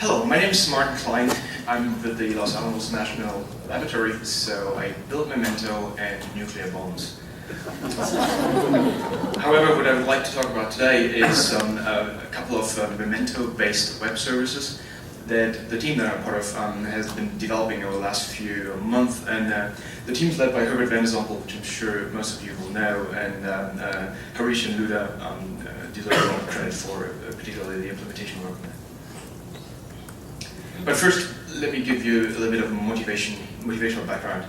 Hello, my name is Martin Klein. I'm with the Los Alamos National Laboratory, so I build memento and nuclear bombs. However, what I would like to talk about today is a couple of memento-based web services that the team that I'm part of has been developing over the last few months. And the team is led by Herbert Van Zompel, which I'm sure most of you will know, and Harish and Luda deserve a lot of credit for particularly the implementation work on that. But first, let me give you a little bit of motivational background.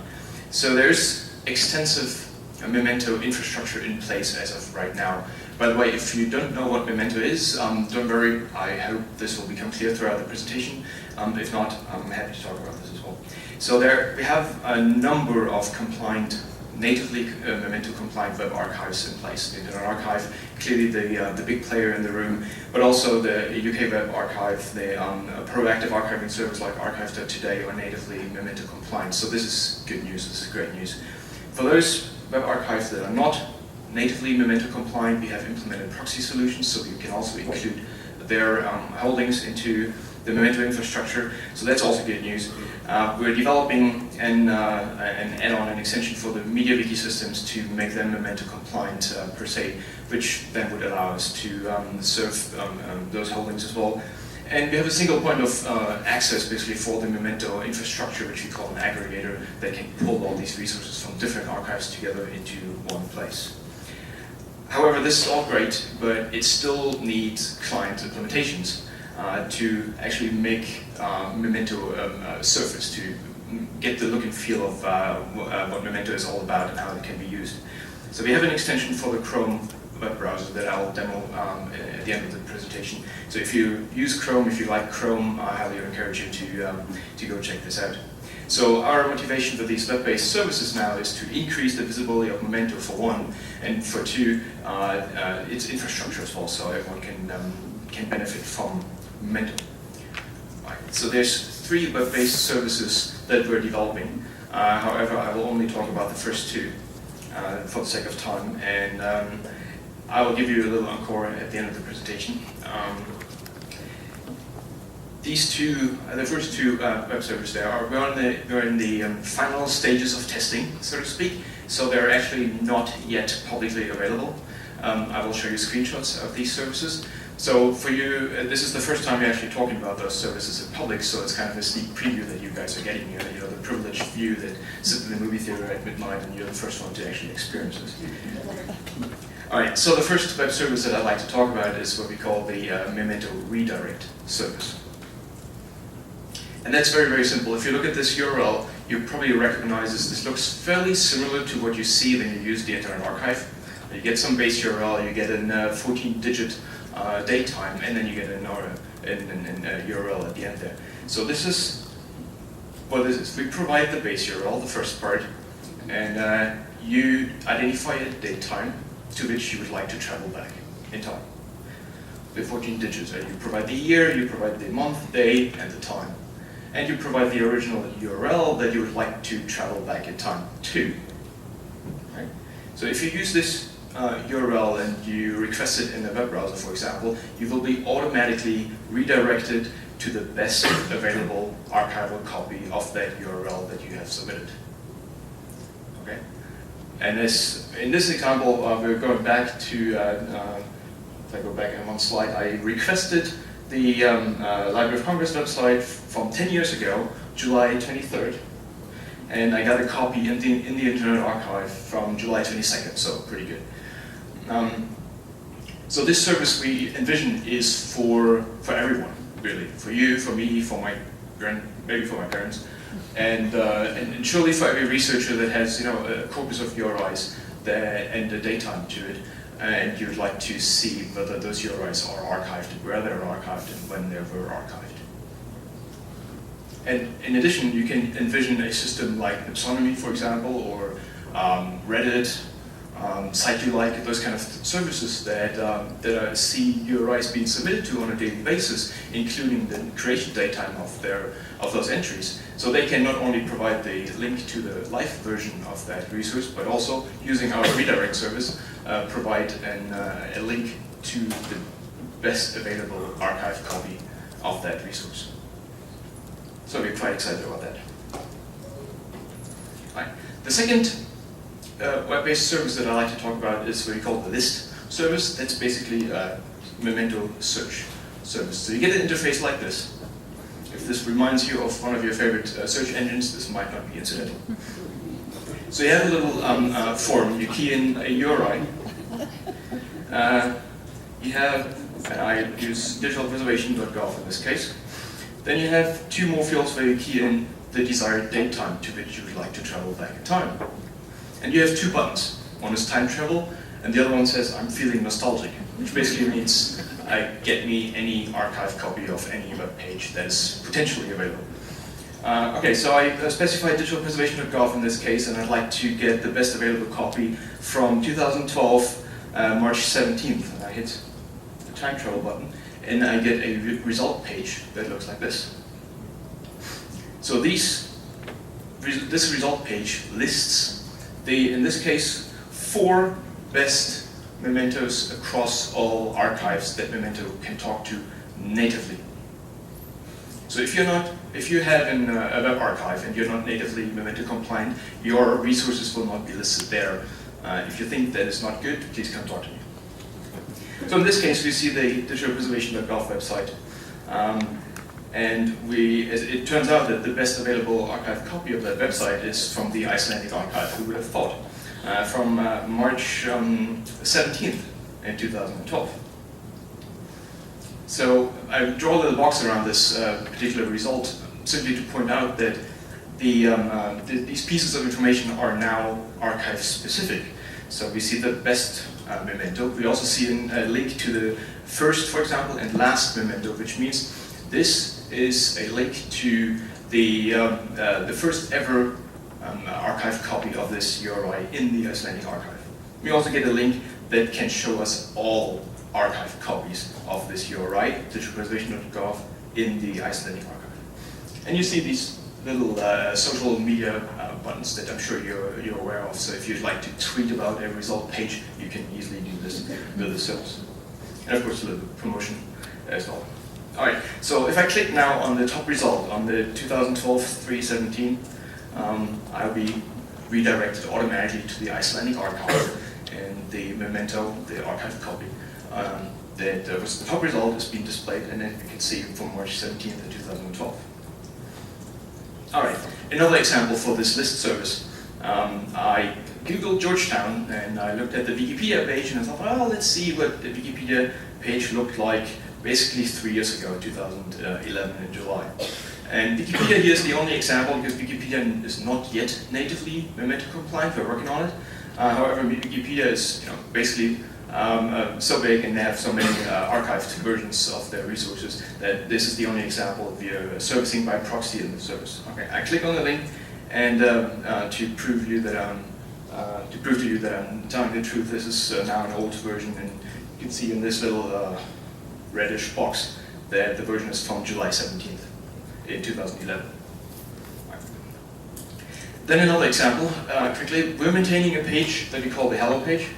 So there's extensive memento infrastructure in place as of right now. By the way, if you don't know what memento is, don't worry, I hope this will become clear throughout the presentation. If not, I'm happy to talk about this as well. So we have a number of natively memento-compliant web archives in place. The Internet Archive, clearly the big player in the room, but also the UK Web Archive, the proactive archiving service like Archive.today are natively memento-compliant. So this is good news, this is great news. For those web archives that are not natively memento-compliant, we have implemented proxy solutions, so you can also include their holdings into the memento infrastructure, so that's also good news. We're developing an add-on, an extension for the MediaWiki systems to make them memento compliant per se, which then would allow us to serve those holdings as well. And we have a single point of access basically for the memento infrastructure, which we call an aggregator, that can pull all these resources from different archives together into one place. However, this is all great, but it still needs client implementations to actually make memento surface, to get the look and feel of what memento is all about and how it can be used. So we have an extension for the Chrome web browser that I'll demo at the end of the presentation. So if you use Chrome, if you like Chrome, I highly encourage you to go check this out. So our motivation for these web-based services now is to increase the visibility of memento for one, and for two, its infrastructure as well, so everyone can benefit from memento. Right. So there's 3 web-based services that we're developing. However, I will only talk about the first 2 for the sake of time, and I will give you a little encore at the end of the presentation. These two, the first 2 web servers we're in the final stages of testing, so to speak, so they're actually not yet publicly available. I will show you screenshots of these services. So for you, this is the first time you're actually talking about those services in public, so it's kind of a sneak preview that you guys are getting here, the privileged view that sit in the movie theater at midnight and you're the first one to actually experience it. Alright, so the first web service that I'd like to talk about is what we call the Memento Redirect service. And that's very, very simple. If you look at this URL, you probably recognize this looks fairly similar to what you see when you use the Internet Archive. You get some base URL, you get a 14-digit date time, and then you get an URL at the end there. So this is what this is. We provide the base URL, the first part, and you identify a date time to which you would like to travel back in time. The 14 digits, you provide the year, you provide the month, day, and the time. And you provide the original URL that you would like to travel back in time to. Right? So if you use this URL and you request it in the web browser, for example, you will be automatically redirected to the best available archival copy of that URL that you have submitted. Okay? And in this example, we're going back to, if I go back in one slide, I requested the Library of Congress website from 10 years ago, July 23rd, and I got a copy in the Internet Archive from July 22nd, so pretty good. So this service we envision is for everyone, really, for you, for me, for my maybe for my parents, and surely for every researcher that has a corpus of URIs and a daytime to it. And you'd like to see whether those URIs are archived, where they're archived, and when they were archived. And in addition, you can envision a system like Ipsonomy, for example, or Reddit, Site2Like, those kind of services that see URIs being submitted to on a daily basis, including the creation date time of those entries. So they can not only provide the link to the live version of that resource, but also, using our redirect service, provide a link to the best available archive copy of that resource. So we're quite excited about that. Right. The second web-based service that I like to talk about is what we call the list service. That's basically a Memento search service. So you get an interface like this. If this reminds you of one of your favorite search engines, this might not be incidental. So you have a little form. You key in a URI. You have, and I use digitalpreservation.gov in this case. Then you have two more fields where you key in the desired date time to which you would like to travel back in time. And you have two buttons. One is time travel, and the other one says, I'm feeling nostalgic, which basically means get me any archive copy of any web page that is potentially available. Okay, so I specified digitalpreservation.gov in this case, and I'd like to get the best available copy from 2012, March 17th. And I hit the time travel button, and I get a result page that looks like this. So this result page lists in this case, 4 best mementos across all archives that Memento can talk to natively. So if you have a web archive and you're not natively Memento compliant, your resources will not be listed there. If you think that is not good, please come talk to me. So in this case, we see the digitalpreservation.gov website. And it turns out that the best available archive copy of that website is from the Icelandic archive, who would have thought, from March 17th in 2012. So I draw a little box around this particular result simply to point out that these pieces of information are now archive specific. So we see the best memento. We also see a link to the first, for example, and last memento, which means this is a link to the first ever archive copy of this URI in the Icelandic archive. We also get a link that can show us all archive copies of this URI, digitalpreservation.gov, in the Icelandic archive. And you see these little social media buttons that I'm sure you're aware of. So if you'd like to tweet about a result page, you can easily do this with the service. And of course, a little promotion as well. All right, so if I click now on the top result, on the 2012-317, I'll be redirected automatically to the Icelandic archive, and the memento, the archive copy, that was the top result is being displayed, and then you can see from March 17th in 2012. All right, another example for this list service. I Googled Georgetown, and I looked at the Wikipedia page, and I thought, well, let's see what the Wikipedia page looked like basically 3 years ago, 2011 in July. And Wikipedia here is the only example because Wikipedia is not yet natively Memento compliant. We're working on it. However, Wikipedia is basically so big and they have so many archived versions of their resources that this is the only example we are servicing by proxy in the service. Okay, I click on the link, and to prove to you that I'm telling the truth, this is now an old version, and you can see in this little reddish box that the version is from July 17th in 2011. Right. Then another example, quickly, we're maintaining a page that we call the Hello page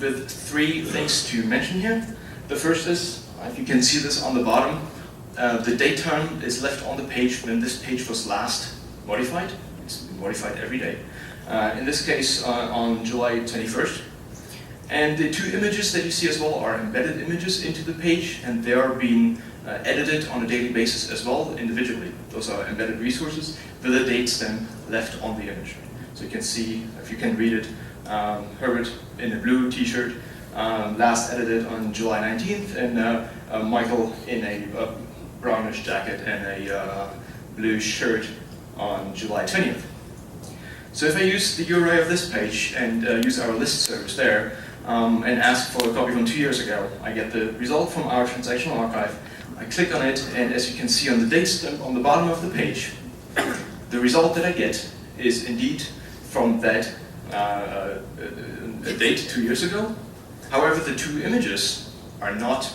with 3 things to mention here. The first is, if you can see this on the bottom, the date term is left on the page when this page was last modified. It's been modified every day. In this case, on July 21st. And the 2 images that you see as well are embedded images into the page, and they are being edited on a daily basis as well, individually. Those are embedded resources with the date stamp left on the image. So you can see, if you can read it, Herbert in a blue t-shirt, last edited on July 19th, and Michael in a brownish jacket and a blue shirt on July 20th. So if I use the URI of this page and use our list service there, and ask for a copy from 2 years ago, I get the result from our transactional archive. I click on it, and as you can see on the date stamp on the bottom of the page, the result that I get is indeed from that date 2 years ago. However, the 2 images are not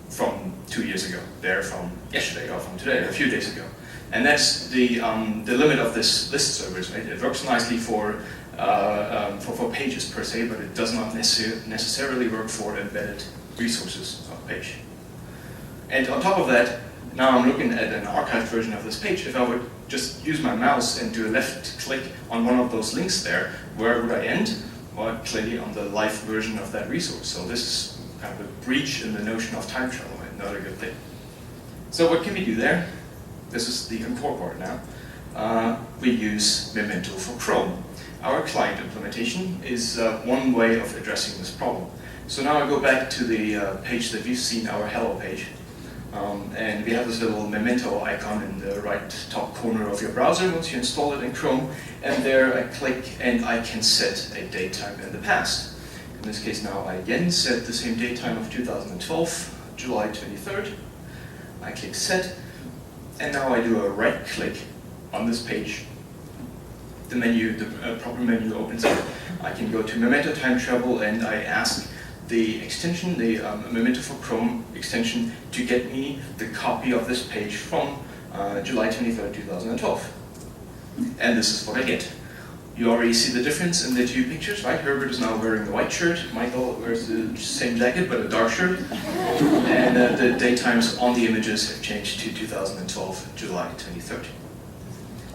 from 2 years ago. They're from yesterday or from today, a few days ago. And that's the limit of this list service. Right? It works nicely for pages per se, but it does not necessarily work for embedded resources of page. And on top of that, Now I'm looking at an archived version of this page. If I would just use my mouse and do a left click on one of those links there, where would I end? Well, clearly on the live version of that resource. So this is kind of a breach in the notion of time travel, and not a good thing. So what can we do there? This is the core part now. We use Memento for Chrome. Our client implementation is one way of addressing this problem. So now I go back to the page that we've seen, our hello page. And we have this little Memento icon in the right top corner of your browser once you install it in Chrome. And there I click and I can set a date time in the past. In this case now I again set the same date time of 2012, July 23rd. I click set, and now I do a right click on this page. The menu, the proper menu opens up. I can go to Memento Time Travel and I ask the extension, the Memento for Chrome extension, to get me the copy of this page from July 23rd, 2012. And this is what I get. You already see the difference in the two pictures, right? Herbert is now wearing the white shirt, Michael wears the same jacket but a dark shirt. And the date times on the images have changed to 2012, July 23rd.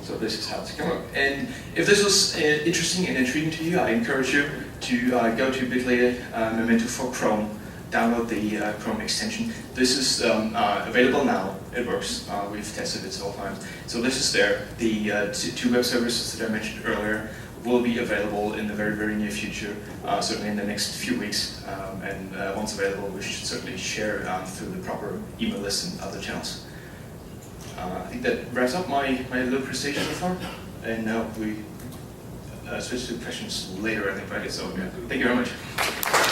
So this is how it's come up. And if this was interesting and intriguing to you, I encourage you to go to bit.ly Memento for Chrome, download the Chrome extension. This is available now. It works. We've tested it several times. So this is there. The two web services that I mentioned earlier will be available in the very, very near future, certainly in the next few weeks. And once available, we should certainly share through the proper email list and other channels. I think that wraps up my little presentation so far. And now we switch to questions later, I think, right? So, yeah. Thank you very much.